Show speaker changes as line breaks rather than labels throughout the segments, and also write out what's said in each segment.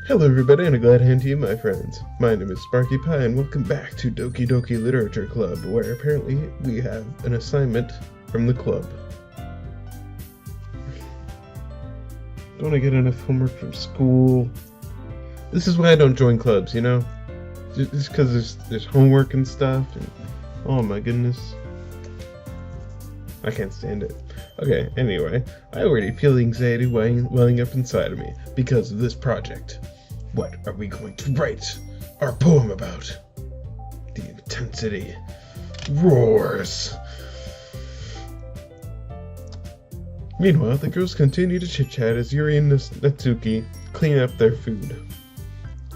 Hello everybody and a glad hand to you, my friends. My name is sparkypi and welcome back to Doki Doki Literature Club, where apparently we have an assignment from the club. Don't I get enough homework from school? This is why I don't join clubs, you know? Just because there's homework and stuff, and oh my goodness. I can't stand it. Okay, anyway, I already feel anxiety welling up inside of me because of this project. What are we going to write our poem about? The intensity roars. Meanwhile, the girls continue to chit-chat as Yuri and Natsuki clean up their food.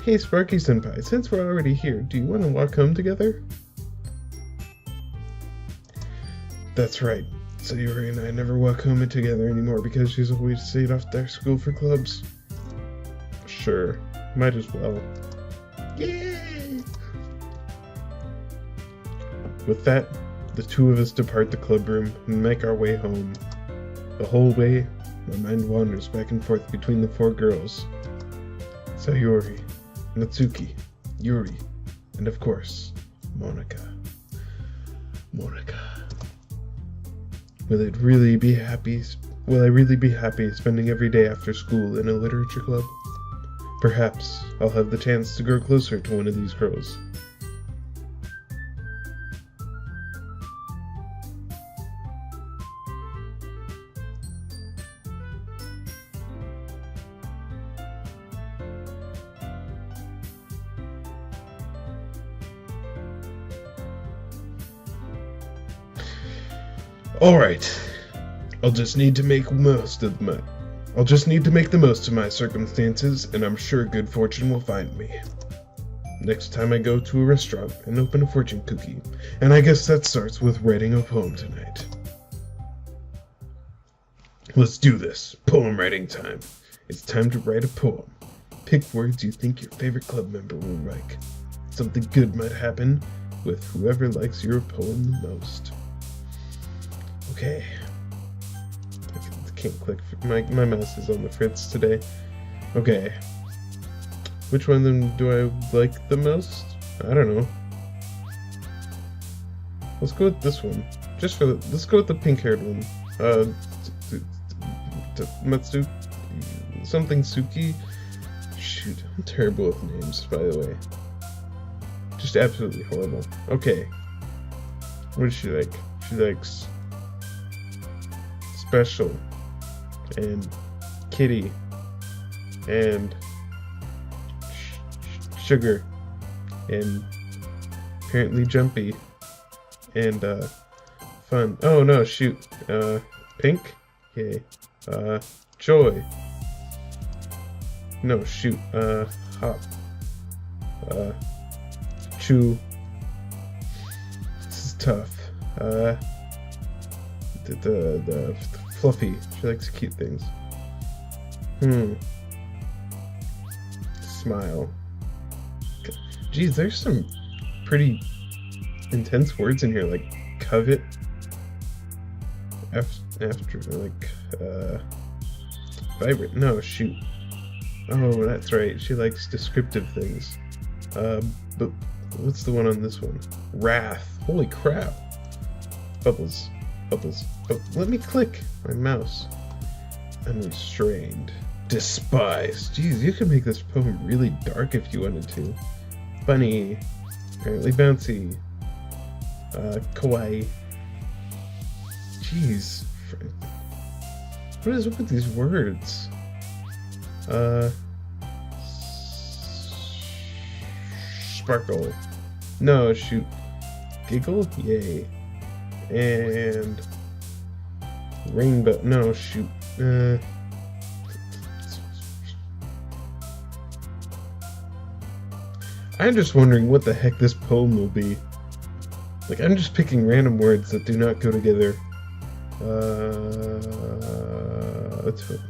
Hey Sparky-senpai, since we're already here, do you want to walk home together? That's right. So Yuri and I never walk home together anymore because she's always stayed off their school for clubs. Sure, might as well. Yay! With that, the two of us depart the club room and make our way home. The whole way, my mind wanders back and forth between the four girls. Sayori, Natsuki, Yuri, and of course, Monika. Will I really be happy spending every day after school in a literature club? Perhaps I'll have the chance to grow closer to one of these girls. Alright, I'll just need to make the most of my circumstances, and I'm sure good fortune will find me. Next time I go to a restaurant and open a fortune cookie, and I guess that starts with writing a poem tonight. Let's do this. Poem writing time. It's time to write a poem. Pick words you think your favorite club member will like. Something good might happen with whoever likes your poem the most. Okay. I can't click. My mouse is on the fritz today. Okay. Which one of them do I like the most? I don't know. Let's go with this one. Let's go with the pink-haired one. Matsu... something Suki? Shoot, I'm terrible with names, by the way. Just absolutely horrible. Okay. What does she like? She likes... Special, and Kitty, and Sugar, and apparently Jumpy, and Fun. Oh no, shoot. Pink? Yay. Joy. No, shoot. Hop. Chew. This is tough. The Fluffy. She likes cute things. Smile. Geez, there's some pretty intense words in here, like covet. After like vibrant. No, shoot. Oh, that's right. She likes descriptive things. But what's the one on this one? Wrath. Holy crap. Bubbles. Oh, let me click my mouse. Unrestrained. Despise. Jeez, you could make this poem really dark if you wanted to. Funny. Apparently bouncy. Kawaii. Jeez. What is up with these words? Sparkle. No, shoot. Giggle? Yay. And rainbow. No, shoot. I'm just wondering what the heck this poem will be. Like, I'm just picking random words that do not go together.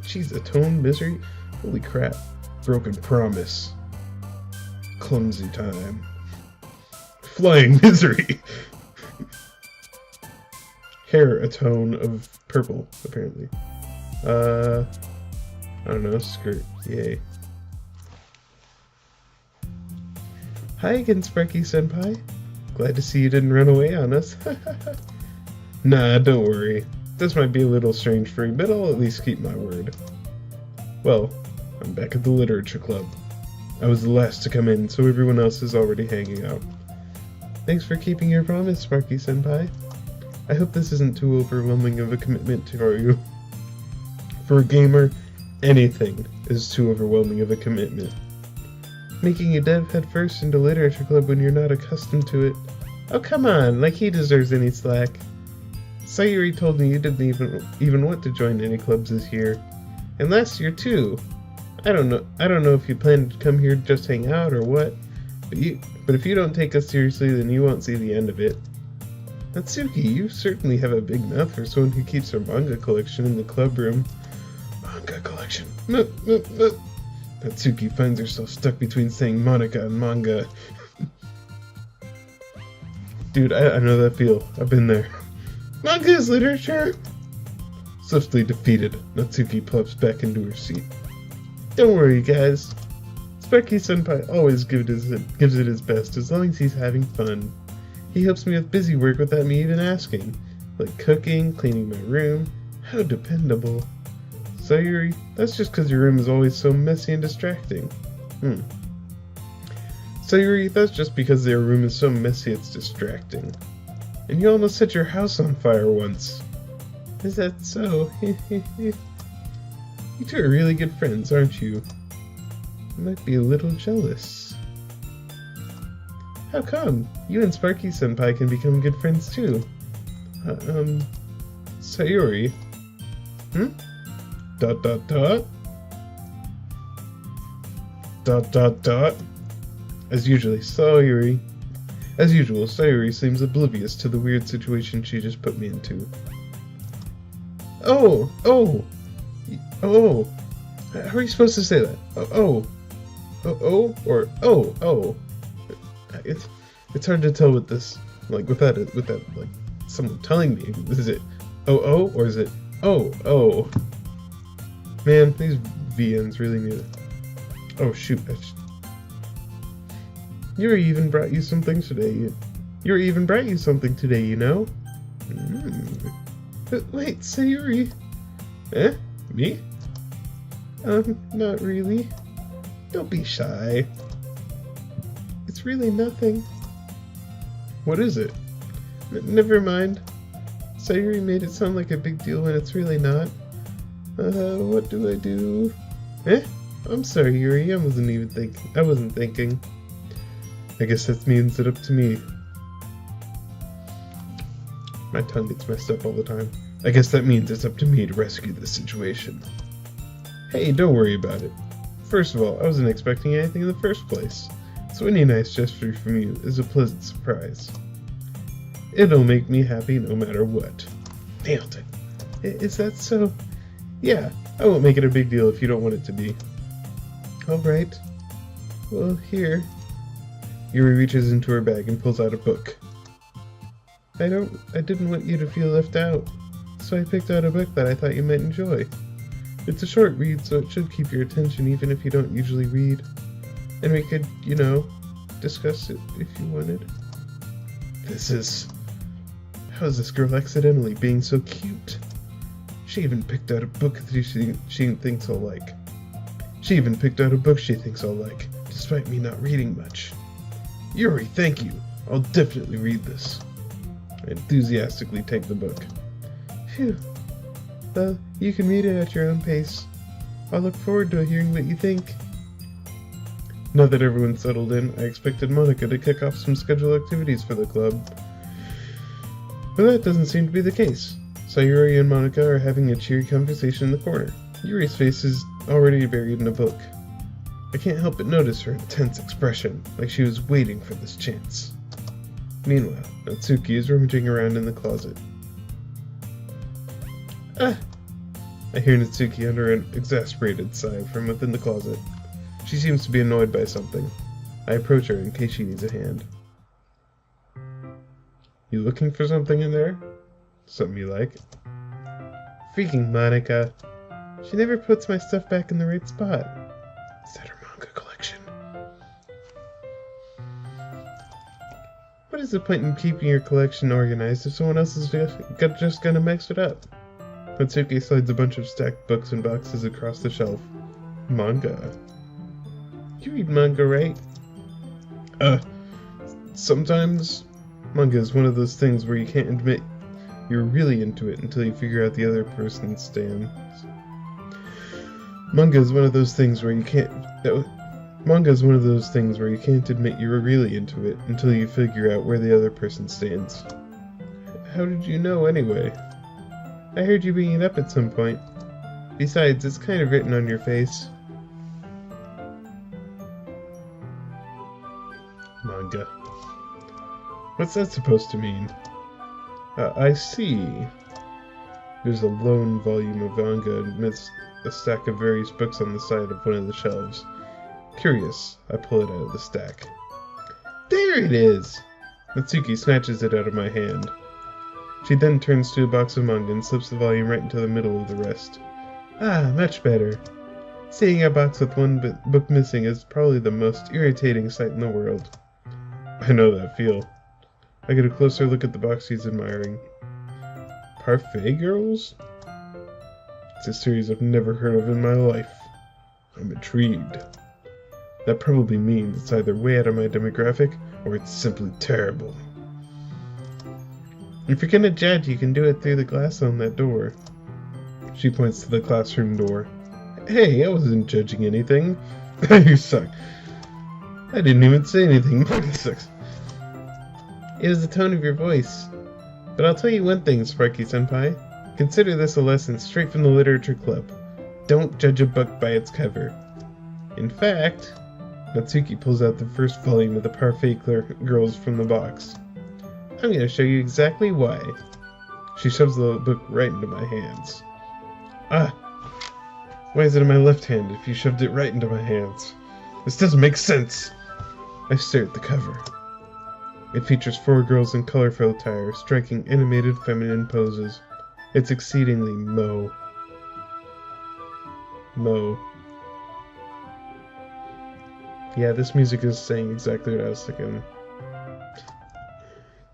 Jeez, atone, misery? Holy crap. Broken promise. Clumsy time. Flying misery! Hair a tone of purple, apparently. I don't know, skirt, yay. Hi again, Sparky-senpai. Glad to see you didn't run away on us. Nah, don't worry. This might be a little strange for me, but I'll at least keep my word. Well, I'm back at the literature club. I was the last to come in, so everyone else is already hanging out. Thanks for keeping your promise, Sparky-senpai. I hope this isn't too overwhelming of a commitment for you. For a gamer, anything is too overwhelming of a commitment. Making a dev head first into literature club when you're not accustomed to it. Oh, come on, like he deserves any slack. Sayuri told me you didn't even want to join any clubs this year. And last year too. I don't know if you plan to come here to just hang out or what, but if you don't take us seriously, then you won't see the end of it. Natsuki, you certainly have a big mouth for someone who keeps her manga collection in the club room. Manga collection. Natsuki finds herself stuck between saying Monica and manga. Dude, I know that feel. I've been there. Manga is literature! Swiftly defeated, Natsuki plops back into her seat. Don't worry, guys. Sparky-senpai always gives it his best as long as he's having fun. He helps me with busy work without me even asking, like cooking, cleaning my room. How dependable. Sayuri, that's just because your room is always so messy and distracting. Sayuri, that's just because their room is so messy it's distracting. And you almost set your house on fire once. Is that so? You two are really good friends, aren't you? I might be a little jealous. How come? You and Sparky-senpai can become good friends too. Sayuri? Dot dot dot? Dot dot dot? As usual, Sayuri seems oblivious to the weird situation she just put me into. Oh! How are you supposed to say that? Or oh. It's hard to tell with this, like without like someone telling me. Is it oh or is it oh? Man, these VNs really need it. Oh shoot! Yuri even brought you something today. You know. But wait, Sayuri. Eh? Me? Not really. Don't be shy. It's really nothing. What is it? Never mind. Sayuri made it sound like a big deal when it's really not. What do I do? Eh? I'm sorry, Yuri. I wasn't thinking. I guess that means it's up to me. My tongue gets messed up all the time. I guess that means it's up to me to rescue this situation. Hey, don't worry about it. First of all, I wasn't expecting anything in the first place, so any nice gesture from you is a pleasant surprise. It'll make me happy no matter what. Nailed it. Is that so? Yeah, I won't make it a big deal if you don't want it to be. Alright. Well, here. Yuri reaches into her bag and pulls out a book. I didn't want you to feel left out, so I picked out a book that I thought you might enjoy. It's a short read, so it should keep your attention even if you don't usually read. And we could, discuss it if you wanted. How is this girl accidentally being so cute? She even picked out a book that she thinks I'll like. Despite me not reading much. Yuri, thank you. I'll definitely read this. I enthusiastically take the book. Phew. Well, you can read it at your own pace. I'll look forward to hearing what you think. Now that everyone's settled in, I expected Monica to kick off some scheduled activities for the club. But that doesn't seem to be the case. Sayuri and Monica are having a cheery conversation in the corner. Yuri's face is already buried in a book. I can't help but notice her intense expression, like she was waiting for this chance. Meanwhile, Natsuki is rummaging around in the closet. Ah! I hear Natsuki under an exasperated sigh from within the closet. She seems to be annoyed by something. I approach her in case she needs a hand. You looking for something in there? Something you like? Freaking Monica. She never puts my stuff back in the right spot. Is that her manga collection? is the point in keeping your collection organized if someone else is just gonna mix it up? Natsuki slides a bunch of stacked books and boxes across the shelf. Manga. You read manga, right? Sometimes. Manga is one of those things where you can't admit you're really into it until you figure out the other person's stance. Manga is one of those things where you can't admit you're really into it until you figure out where the other person stands. How did you know anyway? I heard you bringing it up at some point. Besides, it's kind of written on your face. Manga. What's that supposed to mean? I see. There's a lone volume of manga amidst a stack of various books on the side of one of the shelves. Curious, I pull it out of the stack. There it is! Natsuki snatches it out of my hand. She then turns to a box of manga and slips the volume right into the middle of the rest. Ah, much better. Seeing a box with one book missing is probably the most irritating sight in the world. I know that feel. I get a closer look at the box he's admiring. Parfait Girls? It's a series I've never heard of in my life. I'm intrigued. That probably means it's either way out of my demographic, or it's simply terrible. If you're gonna judge, you can do it through the glass on that door. She points to the classroom door. Hey, I wasn't judging anything. You suck. I didn't even say anything. Manga sucks. It was the tone of your voice. But I'll tell you one thing, Sparky-senpai. Consider this a lesson straight from the literature club. Don't judge a book by its cover. In fact, Natsuki pulls out the first volume of the Parfait Girls from the box. I'm going to show you exactly why. She shoves the book right into my hands. Ah! Why is it in my left hand if you shoved it right into my hands? This doesn't make sense! I stare at the cover. It features 4 girls in colorful attire, striking animated feminine poses. It's exceedingly Mo. Yeah, this music is saying exactly what I was thinking.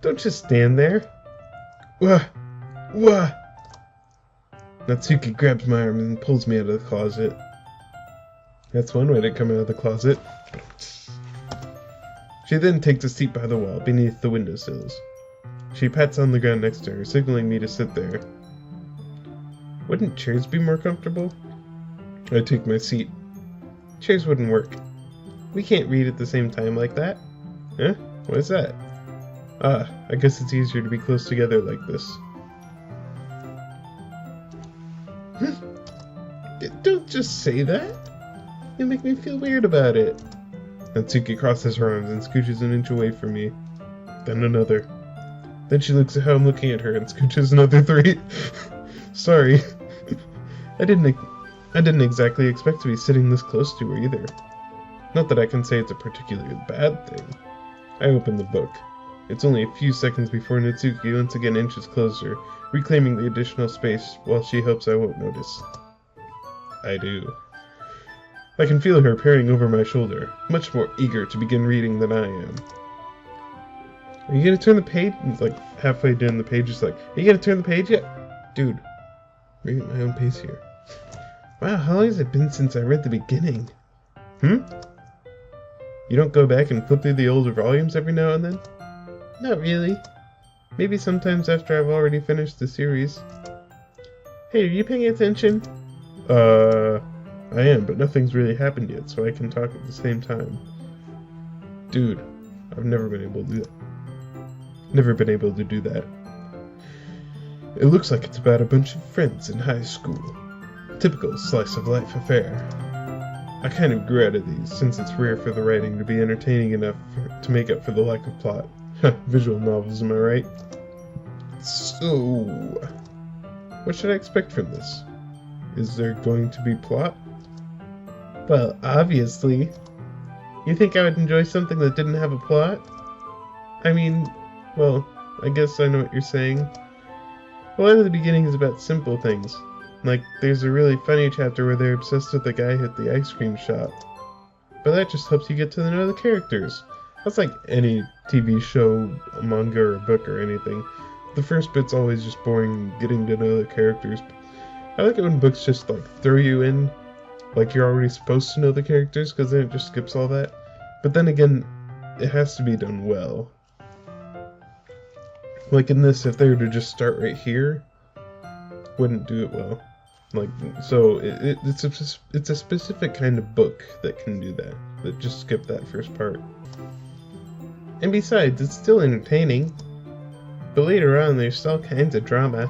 Don't just stand there. Wah! Wah! Natsuki grabs my arm and pulls me out of the closet. That's one way to come out of the closet. She then takes a seat by the wall, beneath the windowsills. She pats on the ground next to her, signaling me to sit there. Wouldn't chairs be more comfortable? I take my seat. Chairs wouldn't work. We can't read at the same time like that. Huh? Why is that? Ah, I guess it's easier to be close together like this. Don't just say that. You make me feel weird about it. Natsuki crosses her arms and scooches an inch away from me. Then another. Then she looks at how I'm looking at her and scooches another 3. Sorry. I didn't exactly expect to be sitting this close to her either. Not that I can say it's a particularly bad thing. I open the book. It's only a few seconds before Natsuki once again inches closer, reclaiming the additional space while she hopes I won't notice. I do. I can feel her peering over my shoulder, much more eager to begin reading than I am. Are you gonna turn the page? Like, halfway down the page, it's like, are you gonna turn the page yet? Dude, reading at my own pace here. Wow, how long has it been since I read the beginning? You don't go back and flip through the older volumes every now and then? Not really. Maybe sometimes after I've already finished the series. Hey, are you paying attention? I am, but nothing's really happened yet, so I can talk at the same time. Dude, I've never been able to do that. It looks like it's about a bunch of friends in high school. Typical slice-of-life affair. I kind of grew out of these, since it's rare for the writing to be entertaining enough to make up for the lack of plot. Visual novels, am I right? So, what should I expect from this? Is there going to be plot? Well, obviously. You think I would enjoy something that didn't have a plot? I mean, well, I guess I know what you're saying. A lot of the beginning is about simple things. Like, there's a really funny chapter where they're obsessed with the guy at the ice cream shop. But that just helps you get to know the characters. That's like any TV show, manga, or book or anything. The first bit's always just boring, getting to know the characters. I like it when books just like throw you in, like you're already supposed to know the characters, because then it just skips all that. But then again, it has to be done well. Like in this, if they were to just start right here, wouldn't do it well. Like, so it's a specific kind of book that can do that just skip that first part. And besides, it's still entertaining. But later on, there's all kinds of drama.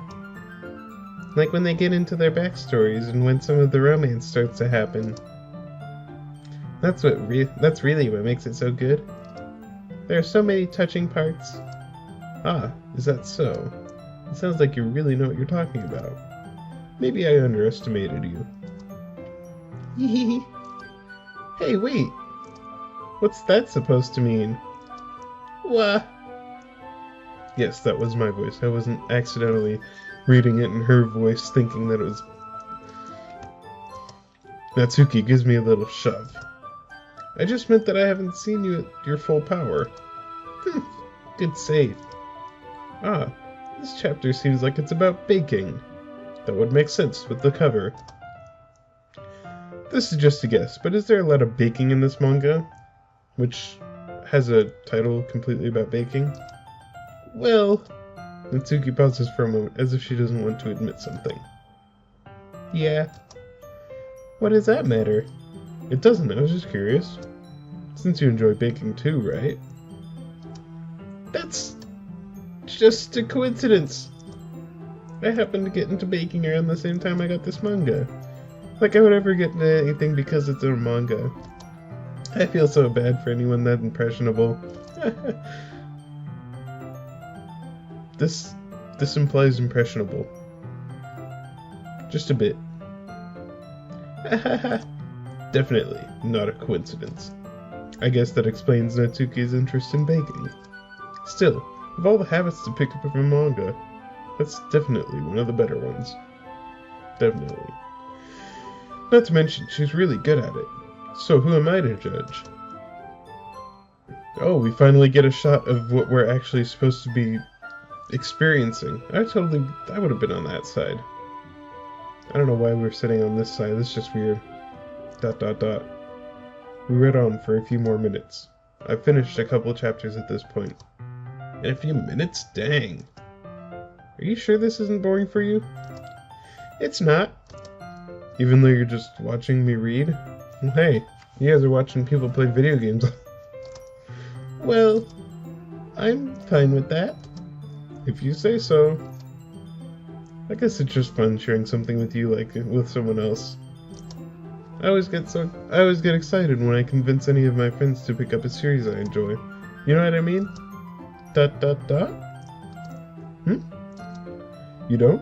Like when they get into their backstories and when some of the romance starts to happen. That's really what makes it so good. There are so many touching parts. Ah, is that so? It sounds like you really know what you're talking about. Maybe I underestimated you. Hey, wait! What's that supposed to mean? Wha? Yes, that was my voice. I wasn't accidentally reading it in her voice, thinking that it was... Natsuki gives me a little shove. I just meant that I haven't seen you at your full power. Good save. Ah, this chapter seems like it's about baking. That would make sense with the cover. This is just a guess, but is there a lot of baking in this manga? Which has a title completely about baking? Well... Natsuki pauses for a moment, as if she doesn't want to admit something. Yeah. What does that matter? It doesn't, I was just curious. Since you enjoy baking too, right? That's just a coincidence. I happened to get into baking around the same time I got this manga. Like I would ever get into anything because it's a manga. I feel so bad for anyone that impressionable. This implies impressionable. Just a bit. Definitely not a coincidence. I guess that explains Natsuki's interest in baking. Still, of all the habits to pick up from a manga, that's definitely one of the better ones. Definitely. Not to mention, she's really good at it. So who am I to judge? Oh, we finally get a shot of what we're actually supposed to be experiencing. I would have been on that side. I don't know why we're sitting on this side. It's just weird. ... We read on for a few more minutes. I've finished a couple chapters at this point. In a few minutes? Dang. Are you sure this isn't boring for you? It's not. Even though you're just watching me read? Well, hey, you guys are watching people play video games. Well, I'm fine with that. If you say so. I guess it's just fun sharing something with you like with someone else. I always get excited when I convince any of my friends to pick up a series I enjoy. You know what I mean? ... You don't?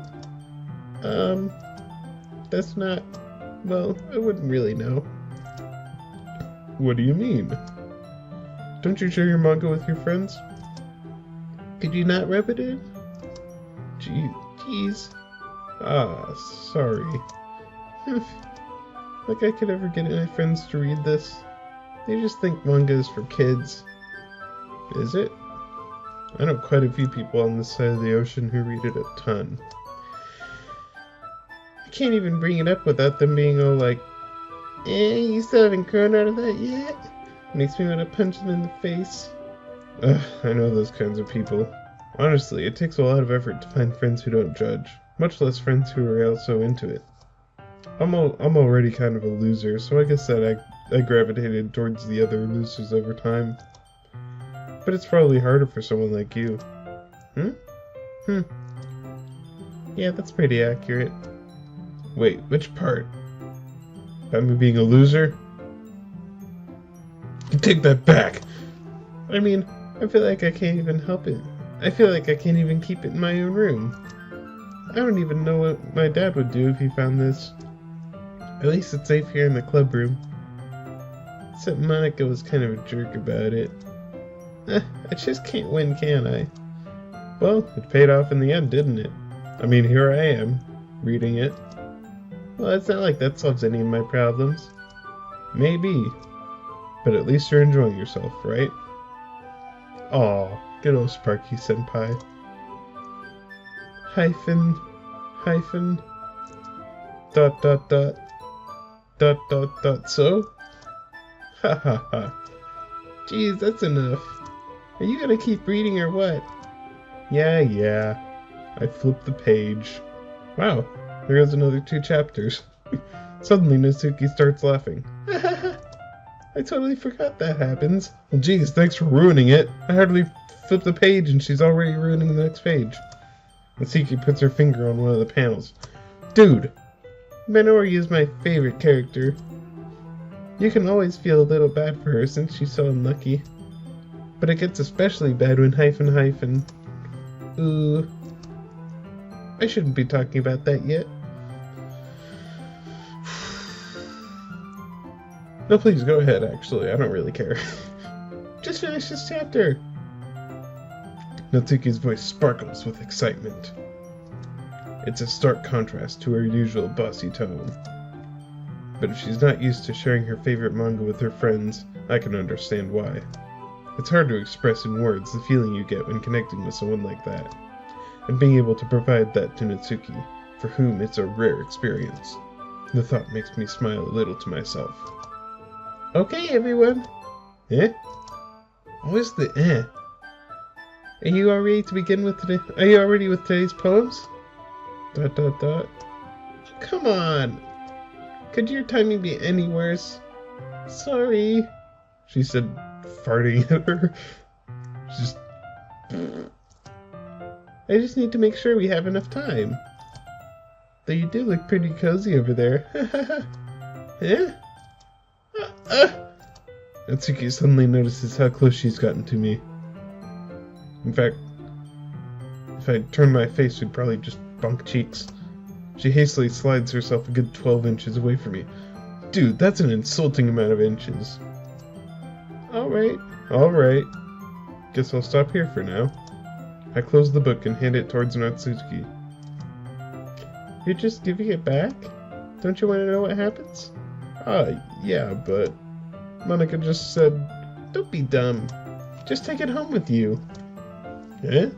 That's not... Well, I wouldn't really know. What do you mean? Don't you share your manga with your friends? Could you not rub it in? Jeez. Ah, sorry. Like I could ever get my friends to read this. They just think manga is for kids. Is it? I know quite a few people on this side of the ocean who read it a ton. I can't even bring it up without them being all like, you still haven't grown out of that yet? Makes me want to punch them in the face. Ugh, I know those kinds of people. Honestly, it takes a lot of effort to find friends who don't judge, much less friends who are also into it. I'm already kind of a loser, so I guess that I gravitated towards the other losers over time. But it's probably harder for someone like you. Yeah, that's pretty accurate. Wait, which part? About me being a loser? Take that back! I mean, I feel like I can't even help it. I feel like I can't even keep it in my own room. I don't even know what my dad would do if he found this. At least it's safe here in the club room. Except Monica was kind of a jerk about it. I just can't win, can I? Well, it paid off in the end, didn't it? I mean, here I am, reading it. Well, it's not like that solves any of my problems. Maybe. But at least you're enjoying yourself, right? Aw, good old Sparky senpai. Hyphen, hyphen, dot dot dot, dot dot dot, so? Ha ha ha. Geez, that's enough. Are you gonna keep reading or what? Yeah. I flipped the page. Wow, there goes another 2 chapters. Suddenly Natsuki starts laughing. I totally forgot that happens. Well, geez, thanks for ruining it. I hardly flipped the page and she's already ruining the next page. Natsuki puts her finger on one of the panels. Dude, Minori is my favorite character. You can always feel a little bad for her since she's so unlucky. But it gets especially bad when hyphen hyphen. Ooh. I shouldn't be talking about that yet. No, please, go ahead, actually. I don't really care. Just finish this chapter. Natsuki's voice sparkles with excitement. It's a stark contrast to her usual bossy tone. But if she's not used to sharing her favorite manga with her friends, I can understand why. It's hard to express in words the feeling you get when connecting with someone like that, and being able to provide that to Natsuki, for whom it's a rare experience. The thought makes me smile a little to myself. Okay, everyone. Eh? Always the eh. Are you all ready to begin with today? Are you all ready with today's poems? Dot dot dot. Come on. Could your timing be any worse? Sorry, she said, farting at her. Just. I just need to make sure we have enough time. Though you do look pretty cozy over there. Eh? Natsuki suddenly notices how close she's gotten to me. In fact, if I turned my face, we'd probably just bunk cheeks. She hastily slides herself a good 12 inches away from me. Dude, that's an insulting amount of inches. Alright. Guess I'll stop here for now. I close the book and hand it towards Natsuki. You're just giving it back? Don't you want to know what happens? Yeah, but Monica just said, don't be dumb. Just take it home with you. Eh?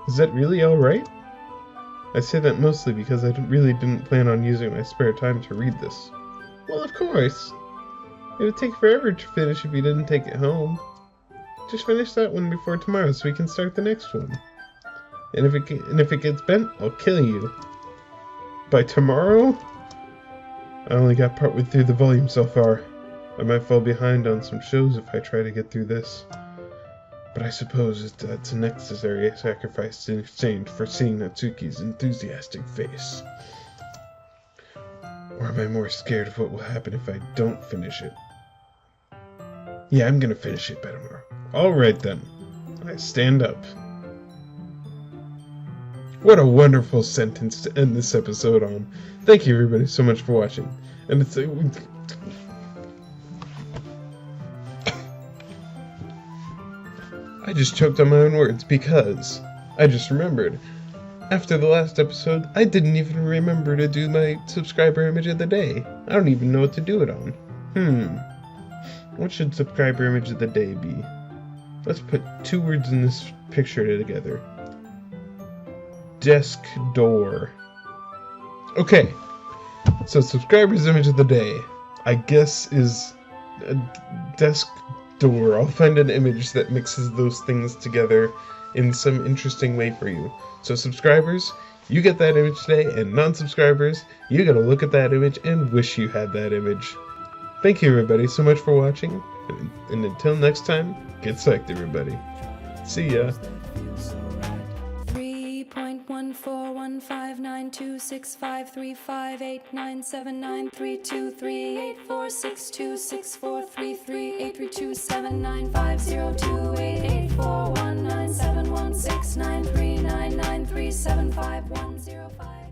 Is that really alright? I say that mostly because I really didn't plan on using my spare time to read this. Well, of course. It would take forever to finish if you didn't take it home. Just finish that one before tomorrow so we can start the next one. And if it gets bent, I'll kill you. By tomorrow? I only got partway through the volume so far. I might fall behind on some shows if I try to get through this. But I suppose that's a necessary sacrifice in exchange for seeing Natsuki's enthusiastic face. Or am I more scared of what will happen if I don't finish it? Yeah, I'm gonna finish it by tomorrow. Alright then. I stand up. What a wonderful sentence to end this episode on. Thank you everybody so much for watching. And it's I just choked on my own words because I just remembered. After the last episode, I didn't even remember to do my subscriber image of the day. I don't even know what to do it on. What should subscriber image of the day be? Let's put 2 words in this picture together. Desk door. Okay, so subscriber's image of the day, I guess, is a desk door. I'll find an image that mixes those things together in some interesting way for you. So subscribers, you get that image today, and non-subscribers, you gotta look at that image and wish you had that image. Thank you everybody so much for watching, and until next time, get psyched everybody. See ya.
3.141592653589779323846263832795028841971693993715105105